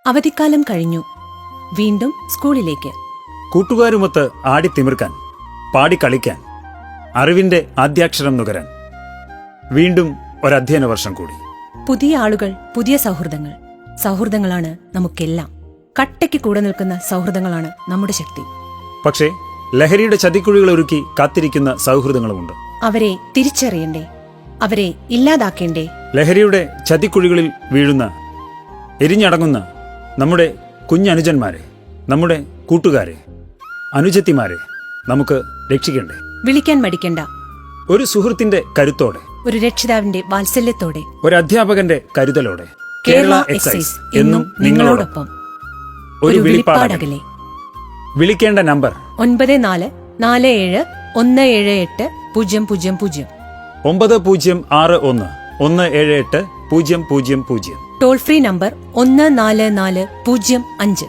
അവധിക്കാലം കഴിഞ്ഞു. വീണ്ടും സ്കൂളിലേക്ക്. കൂട്ടുകാരുമൊത്ത് ആടിത്തിമിർക്കാൻ, പാടിക്കളിക്കാൻ, അറിവിന്റെ ആദ്യാക്ഷരം നുകരാൻ. വീണ്ടും ഒരധ്യയന വർഷം കൂടി. പുതിയ ആളുകൾ, പുതിയ സൗഹൃദങ്ങൾ. സൗഹൃദങ്ങളാണ് നമുക്കെല്ലാം. കട്ടയ്ക്ക് കൂടെ നിൽക്കുന്ന സൗഹൃദങ്ങളാണ് നമ്മുടെ ശക്തി. പക്ഷേ ലഹരിയുടെ ചതിക്കുഴികൾ ഒരുക്കി കാത്തിരിക്കുന്ന സൗഹൃദങ്ങളുമുണ്ട്. അവരെ തിരിച്ചറിയണ്ടേ? അവരെ ഇല്ലാതാക്കേണ്ടേ? ലഹരിയുടെ ചതിക്കുഴികളിൽ വീഴുന്ന, എരിഞ്ഞടങ്ങുന്ന നമ്മുടെ കുഞ്ഞനുജന്മാരെ, നമ്മുടെ കൂട്ടുകാരെ, അനുജത്തിമാരെ നമുക്ക് രക്ഷിക്കണ്ടേ? വിളിക്കാൻ മടിക്കണ്ട. ഒരു സുഹൃത്തിന്റെ കരുത്തോടെ, ഒരു രക്ഷിതാവിന്റെ വാത്സല്യത്തോടെ, ഒരു അധ്യാപകന്റെ കരുതലോടെ. കേരള എക്സൈസ് എന്നും നിങ്ങളോടൊപ്പം. ഒരു വിളിപ്പാടകലെ. വിളിക്കേണ്ട നമ്പർ 9447178000. 9061 17800. Toll free number 144005.